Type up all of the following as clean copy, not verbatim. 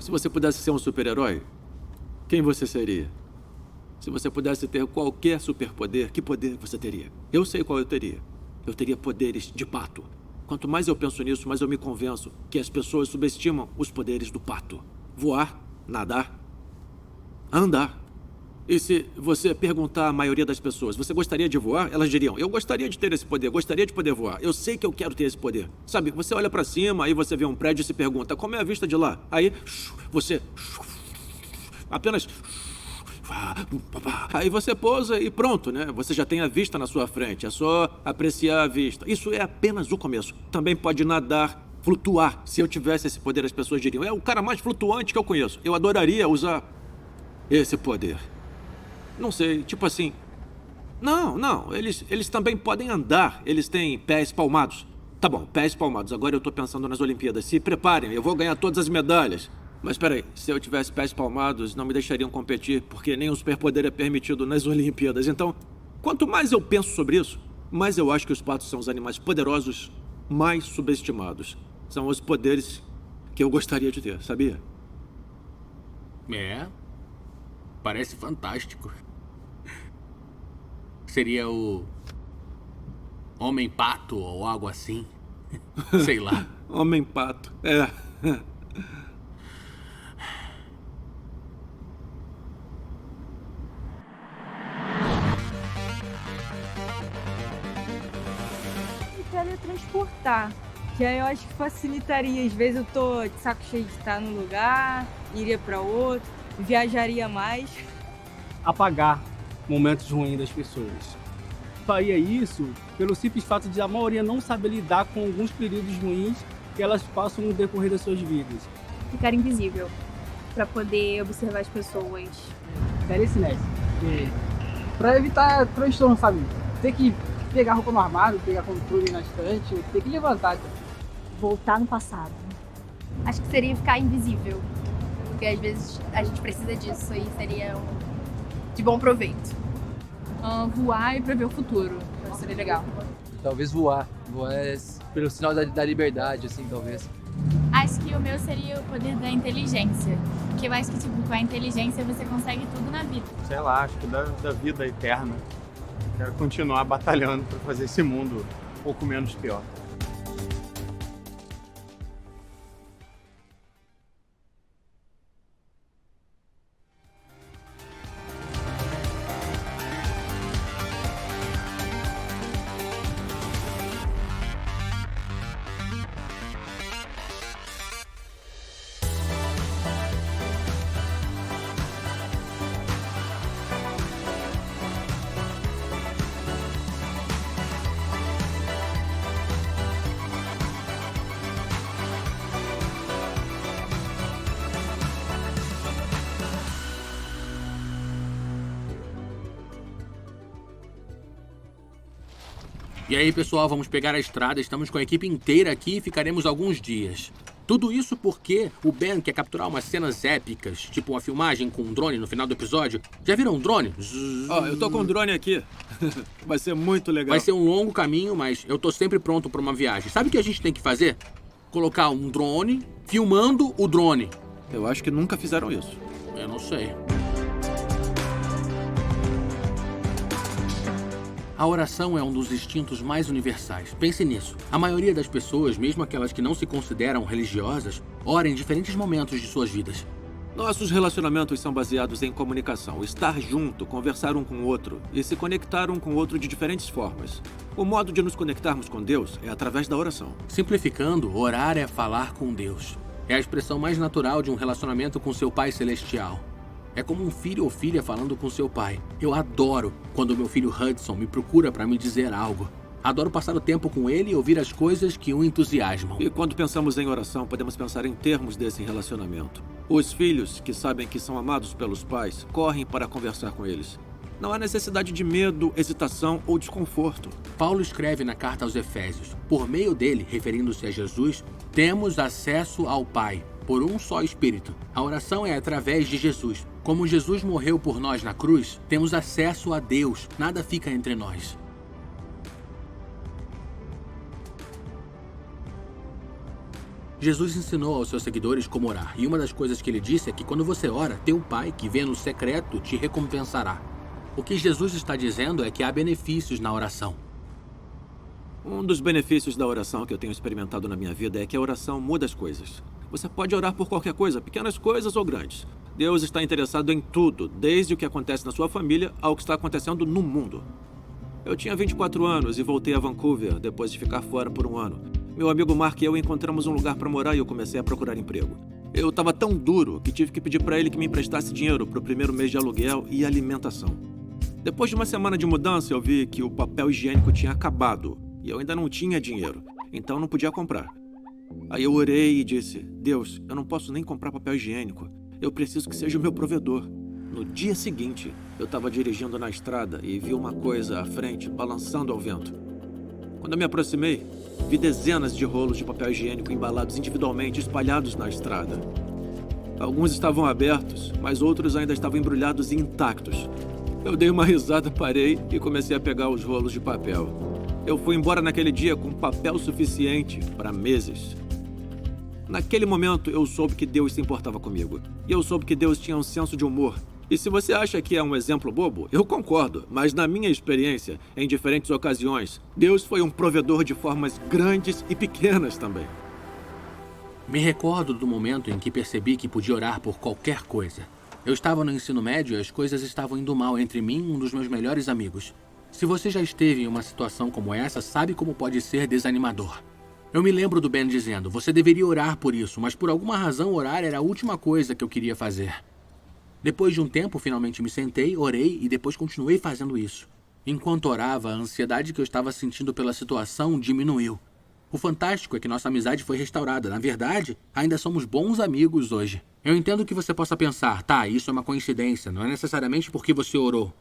Se você pudesse ser um super-herói, quem você seria? Se você pudesse ter qualquer superpoder, que poder você teria? Eu sei qual eu teria. Eu teria poderes de pato. Quanto mais eu penso nisso, mais eu me convenço que as pessoas subestimam os poderes do pato. Voar, nadar, andar. E se você perguntar à maioria das pessoas, você gostaria de voar? Elas diriam, eu gostaria de ter esse poder, gostaria de poder voar. Eu sei que eu quero ter esse poder. Sabe, você olha pra cima, aí você vê um prédio e se pergunta, como é a vista de lá? Aí, você apenas... Aí você pousa e pronto, né? Você já tem a vista na sua frente, é só apreciar a vista. Isso é apenas o começo. Também pode nadar, flutuar. Se eu tivesse esse poder, as pessoas diriam, é o cara mais flutuante que eu conheço. Eu adoraria usar esse poder. Não sei, tipo assim... Não, eles também podem andar. Eles têm pés palmados. Tá bom, pés palmados. Agora eu tô pensando nas Olimpíadas. Se preparem, eu vou ganhar todas as medalhas. Mas peraí, se eu tivesse pés palmados, não me deixariam competir, porque nem o superpoder é permitido nas Olimpíadas. Então, quanto mais eu penso sobre isso, mais eu acho que os patos são os animais poderosos mais subestimados. São os poderes que eu gostaria de ter, sabia? É, parece fantástico. Seria o Homem-Pato ou algo assim. Sei lá. Homem-Pato, é. Teletransportar. Que aí eu acho que facilitaria. Às vezes eu tô de saco cheio de estar num lugar, iria pra outro, viajaria mais. Apagar momentos ruins das pessoas. Faria isso pelo simples fato de a maioria não saber lidar com alguns períodos ruins que elas passam no decorrer das suas vidas. Ficar invisível, pra poder observar as pessoas. Daria esse nesse. Pra evitar transtorno, sabe? Ter que pegar roupa no armário, pegar controle na estante, ter que levantar. Voltar no passado. Acho que seria ficar invisível. Porque às vezes a gente precisa disso e seria de bom proveito. Voar e prever o futuro. Acho que seria legal. Talvez voar. Voar é pelo sinal da liberdade, assim, talvez. Acho que o meu seria o poder da inteligência. Porque eu acho que, tipo, com a inteligência você consegue tudo na vida. Sei lá, acho que da vida eterna. Quero continuar batalhando para fazer esse mundo um pouco menos pior. E aí, pessoal, vamos pegar a estrada. Estamos com a equipe inteira aqui e ficaremos alguns dias. Tudo isso porque o Ben quer capturar umas cenas épicas, tipo uma filmagem com um drone no final do episódio. Já viram um drone? Ó, eu tô com um drone aqui. Vai ser muito legal. Vai ser um longo caminho, mas eu tô sempre pronto para uma viagem. Sabe o que a gente tem que fazer? Colocar um drone filmando o drone. Eu acho que nunca fizeram isso. Eu não sei. A oração é um dos instintos mais universais. Pense nisso. A maioria das pessoas, mesmo aquelas que não se consideram religiosas, ora em diferentes momentos de suas vidas. Nossos relacionamentos são baseados em comunicação, estar junto, conversar um com o outro e se conectar um com o outro de diferentes formas. O modo de nos conectarmos com Deus é através da oração. Simplificando, orar é falar com Deus. É a expressão mais natural de um relacionamento com seu Pai Celestial. É como um filho ou filha falando com seu pai. Eu adoro quando meu filho Hudson me procura para me dizer algo. Adoro passar o tempo com ele e ouvir as coisas que o entusiasmam. E quando pensamos em oração, podemos pensar em termos desse relacionamento. Os filhos, que sabem que são amados pelos pais, correm para conversar com eles. Não há necessidade de medo, hesitação ou desconforto. Paulo escreve na carta aos Efésios: por meio dele, referindo-se a Jesus, temos acesso ao Pai, por um só Espírito. A oração é através de Jesus. Como Jesus morreu por nós na cruz, temos acesso a Deus. Nada fica entre nós. Jesus ensinou aos seus seguidores como orar, e uma das coisas que ele disse é que quando você ora, teu Pai, que vê no secreto, te recompensará. O que Jesus está dizendo é que há benefícios na oração. Um dos benefícios da oração que eu tenho experimentado na minha vida é que a oração muda as coisas. Você pode orar por qualquer coisa, pequenas coisas ou grandes. Deus está interessado em tudo, desde o que acontece na sua família ao que está acontecendo no mundo. Eu tinha 24 anos e voltei a Vancouver depois de ficar fora por um ano. Meu amigo Mark e eu encontramos um lugar para morar e eu comecei a procurar emprego. Eu estava tão duro que tive que pedir para ele que me emprestasse dinheiro para o primeiro mês de aluguel e alimentação. Depois de uma semana de mudança, eu vi que o papel higiênico tinha acabado e eu ainda não tinha dinheiro, então não podia comprar. Aí eu orei e disse: Deus, eu não posso nem comprar papel higiênico. Eu preciso que seja o meu provedor. No dia seguinte, eu estava dirigindo na estrada e vi uma coisa à frente, balançando ao vento. Quando eu me aproximei, vi dezenas de rolos de papel higiênico embalados individualmente, espalhados na estrada. Alguns estavam abertos, mas outros ainda estavam embrulhados e intactos. Eu dei uma risada, parei e comecei a pegar os rolos de papel. Eu fui embora naquele dia com papel suficiente para meses. Naquele momento, eu soube que Deus se importava comigo. E eu soube que Deus tinha um senso de humor. E se você acha que é um exemplo bobo, eu concordo. Mas na minha experiência, em diferentes ocasiões, Deus foi um provedor de formas grandes e pequenas também. Me recordo do momento em que percebi que podia orar por qualquer coisa. Eu estava no ensino médio e as coisas estavam indo mal entre mim e um dos meus melhores amigos. Se você já esteve em uma situação como essa, sabe como pode ser desanimador. Eu me lembro do Ben dizendo: você deveria orar por isso, mas por alguma razão orar era a última coisa que eu queria fazer. Depois de um tempo, finalmente me sentei, orei e depois continuei fazendo isso. Enquanto orava, a ansiedade que eu estava sentindo pela situação diminuiu. O fantástico é que nossa amizade foi restaurada. Na verdade, ainda somos bons amigos hoje. Eu entendo que você possa pensar: tá, isso é uma coincidência, não é necessariamente porque você orou.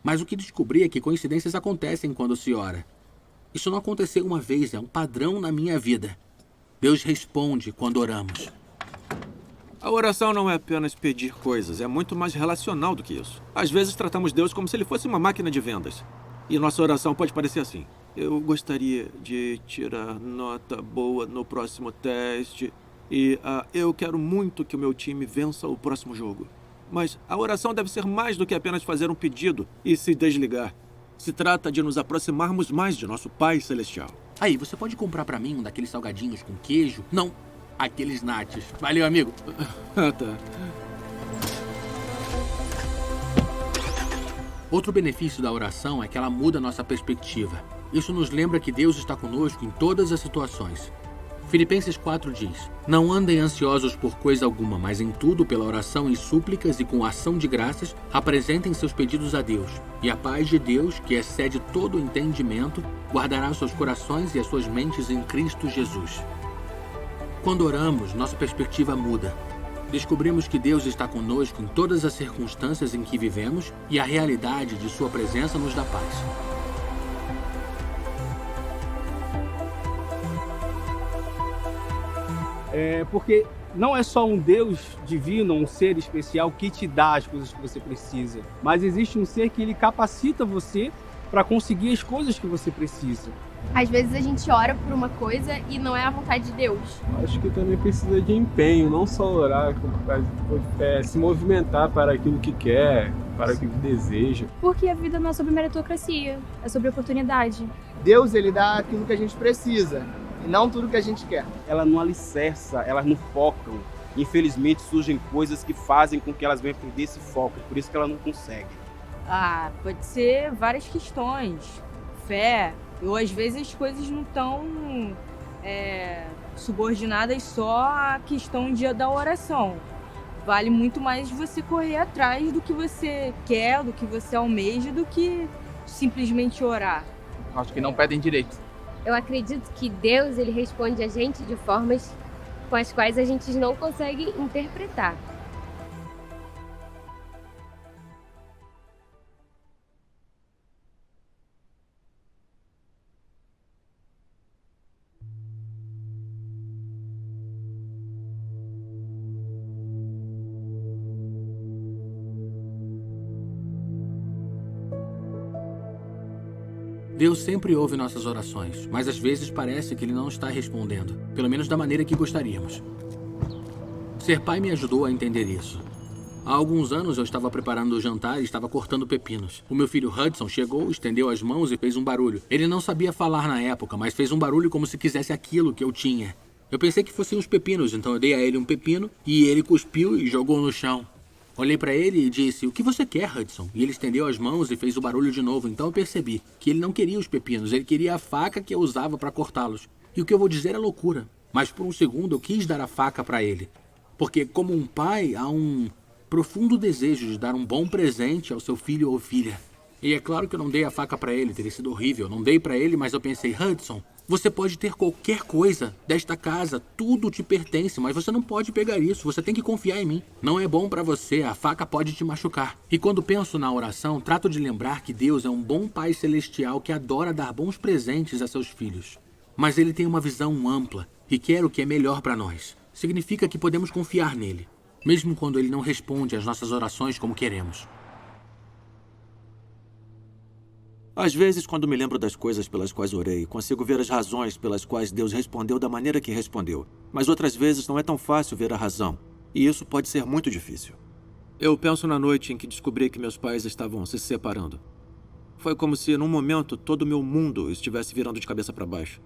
Mas o que descobri é que coincidências acontecem quando se ora. Isso não aconteceu uma vez, é um padrão na minha vida. Deus responde quando oramos. A oração não é apenas pedir coisas, é muito mais relacional do que isso. Às vezes tratamos Deus como se ele fosse uma máquina de vendas. E nossa oração pode parecer assim: eu gostaria de tirar nota boa no próximo teste e eu quero muito que o meu time vença o próximo jogo. Mas a oração deve ser mais do que apenas fazer um pedido e se desligar. Se trata de nos aproximarmos mais de nosso Pai Celestial. Aí, você pode comprar pra mim um daqueles salgadinhos com queijo? Não, aqueles nachos. Valeu, amigo. Tá. Outro benefício da oração é que ela muda nossa perspectiva. Isso nos lembra que Deus está conosco em todas as situações. Filipenses 4 diz: não andem ansiosos por coisa alguma, mas em tudo, pela oração e súplicas e com ação de graças, apresentem seus pedidos a Deus. E a paz de Deus, que excede todo o entendimento, guardará os seus corações e as suas mentes em Cristo Jesus. Quando oramos, nossa perspectiva muda. Descobrimos que Deus está conosco em todas as circunstâncias em que vivemos e a realidade de sua presença nos dá paz. Porque não é só um Deus divino, um ser especial que te dá as coisas que você precisa, mas existe um ser que ele capacita você para conseguir as coisas que você precisa. Às vezes a gente ora por uma coisa e não é a vontade de Deus. Acho que também precisa de empenho, não só orar, se movimentar para aquilo que quer, para aquilo que deseja. Porque a vida não é sobre meritocracia, é sobre oportunidade. Deus, ele dá aquilo que a gente precisa e não tudo que a gente quer. Ela não alicerça, elas não focam. Infelizmente surgem coisas que fazem com que elas venham perder esse foco, por isso que ela não consegue. Pode ser várias questões. Fé, ou às vezes as coisas não estão subordinadas só à questão da oração. Vale muito mais você correr atrás do que você quer, do que você almeja, do que simplesmente orar. Acho que não pedem direito. Eu acredito que Deus, ele responde a gente de formas com as quais a gente não consegue interpretar. Deus sempre ouve nossas orações, mas às vezes parece que Ele não está respondendo, pelo menos da maneira que gostaríamos. Ser pai me ajudou a entender isso. Há alguns anos eu estava preparando o jantar e estava cortando pepinos. O meu filho Hudson chegou, estendeu as mãos e fez um barulho. Ele não sabia falar na época, mas fez um barulho como se quisesse aquilo que eu tinha. Eu pensei que fossem os pepinos, então eu dei a ele um pepino e ele cuspiu e jogou no chão. Olhei para ele e disse, o que você quer, Hudson? E ele estendeu as mãos e fez o barulho de novo, então eu percebi que ele não queria os pepinos, ele queria a faca que eu usava para cortá-los. E o que eu vou dizer é loucura, mas por um segundo eu quis dar a faca para ele. Porque como um pai, há um profundo desejo de dar um bom presente ao seu filho ou filha. E é claro que eu não dei a faca para ele, teria sido horrível. Não dei para ele, mas eu pensei, Hudson, você pode ter qualquer coisa desta casa, tudo te pertence, mas você não pode pegar isso, você tem que confiar em mim. Não é bom para você, a faca pode te machucar. E quando penso na oração, trato de lembrar que Deus é um bom Pai Celestial que adora dar bons presentes a seus filhos. Mas Ele tem uma visão ampla e quer o que é melhor para nós. Significa que podemos confiar nele, mesmo quando Ele não responde às nossas orações como queremos. Às vezes, quando me lembro das coisas pelas quais orei, consigo ver as razões pelas quais Deus respondeu da maneira que respondeu. Mas outras vezes não é tão fácil ver a razão. E isso pode ser muito difícil. Eu penso na noite em que descobri que meus pais estavam se separando. Foi como se, num momento, todo o meu mundo estivesse virando de cabeça para baixo.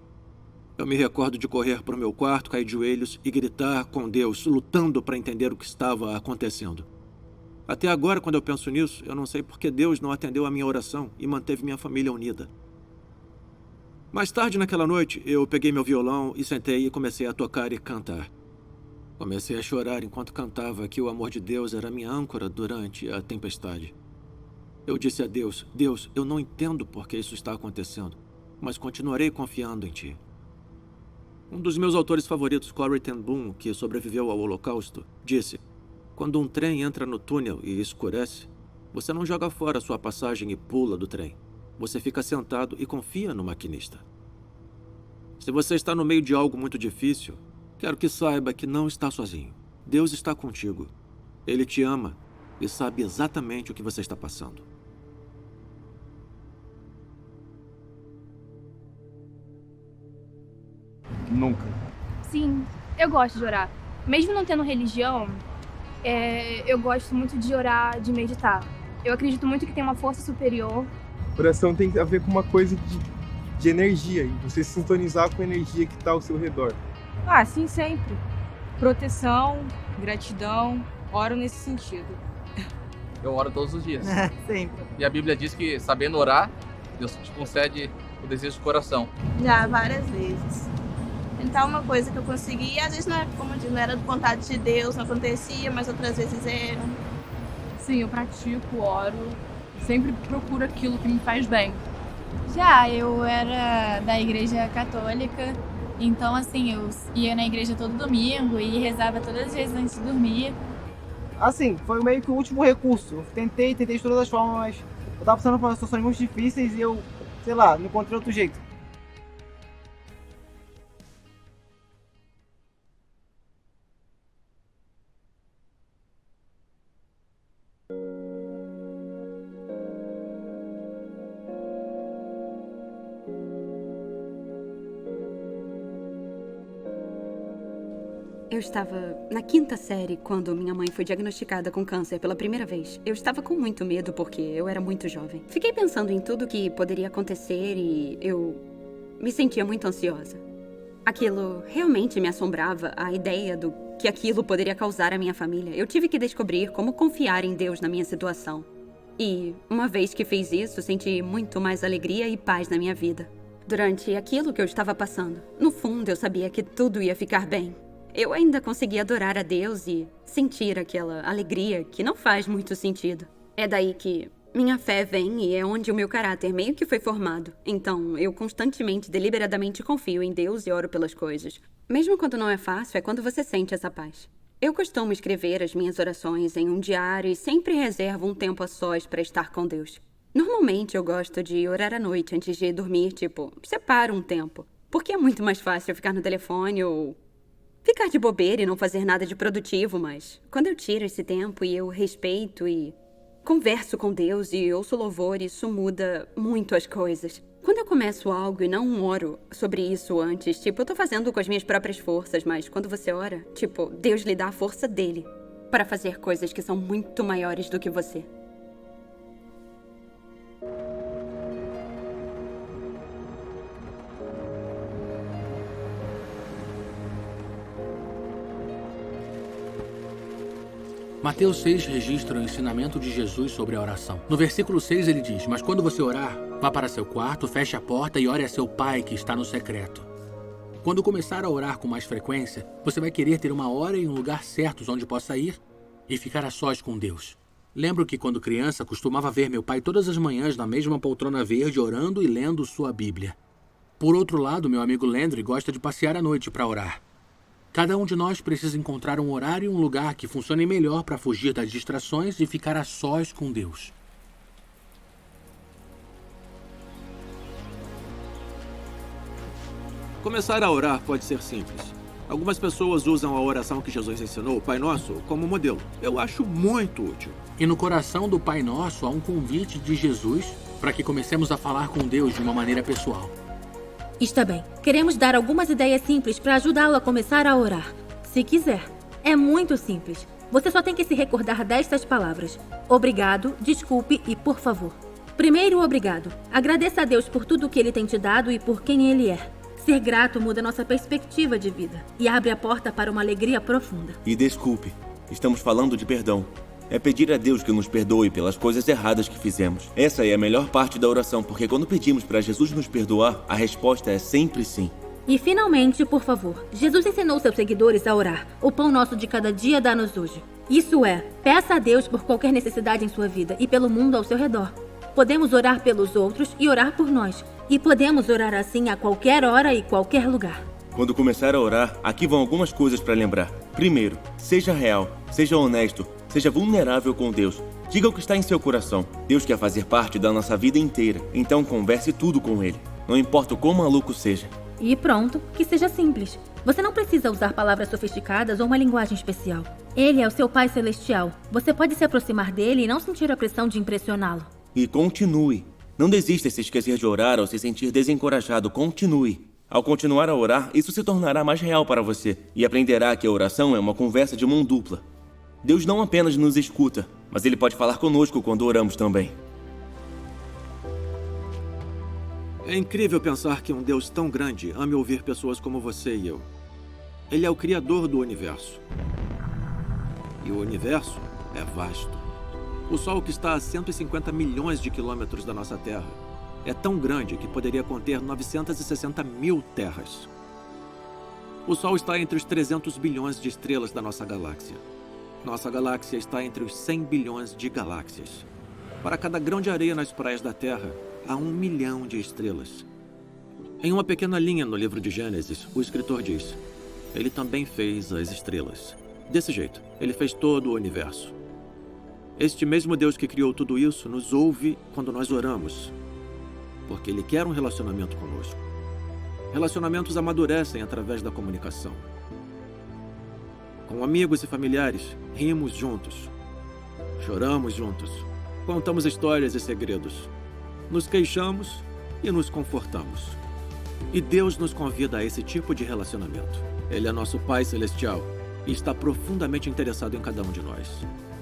Eu me recordo de correr para o meu quarto, cair de joelhos e gritar com Deus, lutando para entender o que estava acontecendo. Até agora, quando eu penso nisso, eu não sei por que Deus não atendeu a minha oração e manteve minha família unida. Mais tarde naquela noite, eu peguei meu violão e sentei e comecei a tocar e cantar. Comecei a chorar enquanto cantava que o amor de Deus era minha âncora durante a tempestade. Eu disse a Deus, Deus, eu não entendo por que isso está acontecendo, mas continuarei confiando em Ti. Um dos meus autores favoritos, Corrie ten Boom, que sobreviveu ao Holocausto, disse: quando um trem entra no túnel e escurece, você não joga fora sua passagem e pula do trem. Você fica sentado e confia no maquinista. Se você está no meio de algo muito difícil, quero que saiba que não está sozinho. Deus está contigo. Ele te ama e sabe exatamente o que você está passando. Nunca. Sim, eu gosto de orar. Mesmo não tendo religião, eu gosto muito de orar, de meditar. Eu acredito muito que tem uma força superior. Oração tem a ver com uma coisa de energia, e você se sintonizar com a energia que está ao seu redor. Ah, sim, sempre. Proteção, gratidão, oro nesse sentido. Eu oro todos os dias. Sempre. E a Bíblia diz que, sabendo orar, Deus te concede o desejo do coração. Já, várias vezes. Tentar uma coisa que eu consegui, às vezes não é, como eu disse, não era vontade de Deus, não acontecia, mas outras vezes era. Sim, eu pratico, oro, sempre procuro aquilo que me faz bem. Já, eu era da igreja católica, então assim, eu ia na igreja todo domingo e rezava todas as vezes antes de dormir. Assim, foi meio que o último recurso. Eu tentei de todas as formas, mas eu tava passando por situações muito difíceis e eu, sei lá, não encontrei outro jeito. Eu estava na 5ª série quando minha mãe foi diagnosticada com câncer pela primeira vez. Eu estava com muito medo porque eu era muito jovem. Fiquei pensando em tudo que poderia acontecer e eu me sentia muito ansiosa. Aquilo realmente me assombrava, a ideia do que aquilo poderia causar à minha família. Eu tive que descobrir como confiar em Deus na minha situação. E, uma vez que fiz isso, senti muito mais alegria e paz na minha vida. Durante aquilo que eu estava passando, no fundo eu sabia que tudo ia ficar bem. Eu ainda conseguia adorar a Deus e sentir aquela alegria que não faz muito sentido. É daí que minha fé vem e é onde o meu caráter meio que foi formado. Então, eu constantemente, deliberadamente confio em Deus e oro pelas coisas. Mesmo quando não é fácil, é quando você sente essa paz. Eu costumo escrever as minhas orações em um diário e sempre reservo um tempo a sós para estar com Deus. Normalmente, eu gosto de orar à noite antes de dormir, separo um tempo. Porque é muito mais fácil ficar no telefone ou ficar de bobeira e não fazer nada de produtivo, mas quando eu tiro esse tempo e eu respeito e converso com Deus e ouço louvor, isso muda muito as coisas. Quando eu eu começo algo e não oro sobre isso antes, tipo, eu tô fazendo com as minhas próprias forças, mas quando você ora, tipo, Deus lhe dá a força dele para fazer coisas que são muito maiores do que você. Mateus 6 registra o ensinamento de Jesus sobre a oração. No versículo 6 ele diz: "Mas quando você orar, vá para seu quarto, feche a porta e ore a seu pai que está no secreto." Quando começar a orar com mais frequência, você vai querer ter uma hora e um lugar certos onde possa ir e ficar a sós com Deus. Lembro que quando criança costumava ver meu pai todas as manhãs na mesma poltrona verde orando e lendo sua Bíblia. Por outro lado, meu amigo Landry gosta de passear à noite para orar. Cada um de nós precisa encontrar um horário e um lugar que funcione melhor para fugir das distrações e ficar a sós com Deus. Começar a orar pode ser simples. Algumas pessoas usam a oração que Jesus ensinou, o Pai Nosso, como modelo. Eu acho muito útil. E no coração do Pai Nosso há um convite de Jesus para que comecemos a falar com Deus de uma maneira pessoal. Está bem. Queremos dar algumas ideias simples para ajudá-lo a começar a orar. Se quiser. É muito simples. Você só tem que se recordar destas palavras: obrigado, desculpe e por favor. Primeiro, obrigado. Agradeça a Deus por tudo que Ele tem te dado e por quem Ele é. Ser grato muda nossa perspectiva de vida e abre a porta para uma alegria profunda. E desculpe. Estamos falando de perdão. É pedir a Deus que nos perdoe pelas coisas erradas que fizemos. Essa é a melhor parte da oração, porque quando pedimos para Jesus nos perdoar, a resposta é sempre sim. E finalmente, por favor, Jesus ensinou seus seguidores a orar. O pão nosso de cada dia dá-nos hoje. Isso é, peça a Deus por qualquer necessidade em sua vida e pelo mundo ao seu redor. Podemos orar pelos outros e orar por nós. E podemos orar assim a qualquer hora e qualquer lugar. Quando começar a orar, aqui vão algumas coisas para lembrar. Primeiro, seja real, seja honesto, seja vulnerável com Deus. Diga o que está em seu coração. Deus quer fazer parte da nossa vida inteira, então converse tudo com Ele. Não importa o quão maluco seja. E pronto, que seja simples. Você não precisa usar palavras sofisticadas ou uma linguagem especial. Ele é o seu Pai Celestial. Você pode se aproximar dele e não sentir a pressão de impressioná-lo. E continue. Não desista se esquecer de orar ou se sentir desencorajado. Continue. Ao continuar a orar, isso se tornará mais real para você e aprenderá que a oração é uma conversa de mão dupla. Deus não apenas nos escuta, mas Ele pode falar conosco quando oramos também. É incrível pensar que um Deus tão grande ame ouvir pessoas como você e eu. Ele é o Criador do universo. E o universo é vasto. O Sol, que está a 150 milhões de quilômetros da nossa Terra, é tão grande que poderia conter 960 mil terras. O Sol está entre os 300 bilhões de estrelas da nossa galáxia. Nossa galáxia está entre os 100 bilhões de galáxias. Para cada grão de areia nas praias da Terra, há 1 milhão de estrelas. Em uma pequena linha no livro de Gênesis, o escritor diz: Ele também fez as estrelas. Desse jeito, Ele fez todo o universo. Este mesmo Deus que criou tudo isso nos ouve quando nós oramos, porque Ele quer um relacionamento conosco. Relacionamentos amadurecem através da comunicação. Com amigos e familiares, rimos juntos, choramos juntos, contamos histórias e segredos, nos queixamos e nos confortamos. E Deus nos convida a esse tipo de relacionamento. Ele é nosso Pai Celestial e está profundamente interessado em cada um de nós.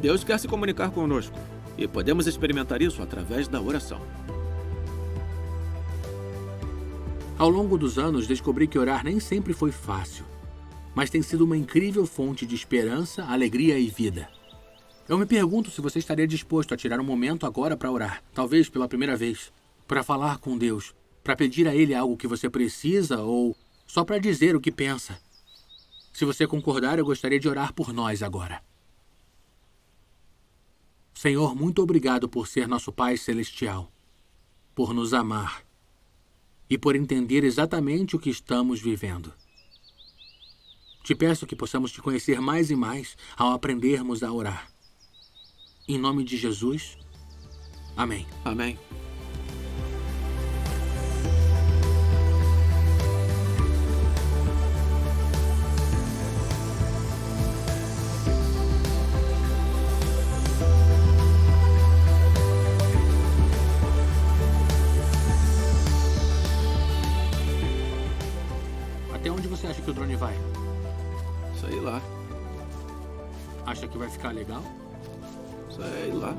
Deus quer se comunicar conosco e podemos experimentar isso através da oração. Ao longo dos anos, descobri que orar nem sempre foi fácil, mas tem sido uma incrível fonte de esperança, alegria e vida. Eu me pergunto se você estaria disposto a tirar um momento agora para orar, talvez pela primeira vez, para falar com Deus, para pedir a Ele algo que você precisa ou só para dizer o que pensa. Se você concordar, eu gostaria de orar por nós agora. Senhor, muito obrigado por ser nosso Pai Celestial, por nos amar e por entender exatamente o que estamos vivendo. Te peço que possamos te conhecer mais e mais ao aprendermos a orar. Em nome de Jesus, amém. Amém. onde você acha que o drone vai? Sei lá. Acha que vai ficar legal? Sei lá.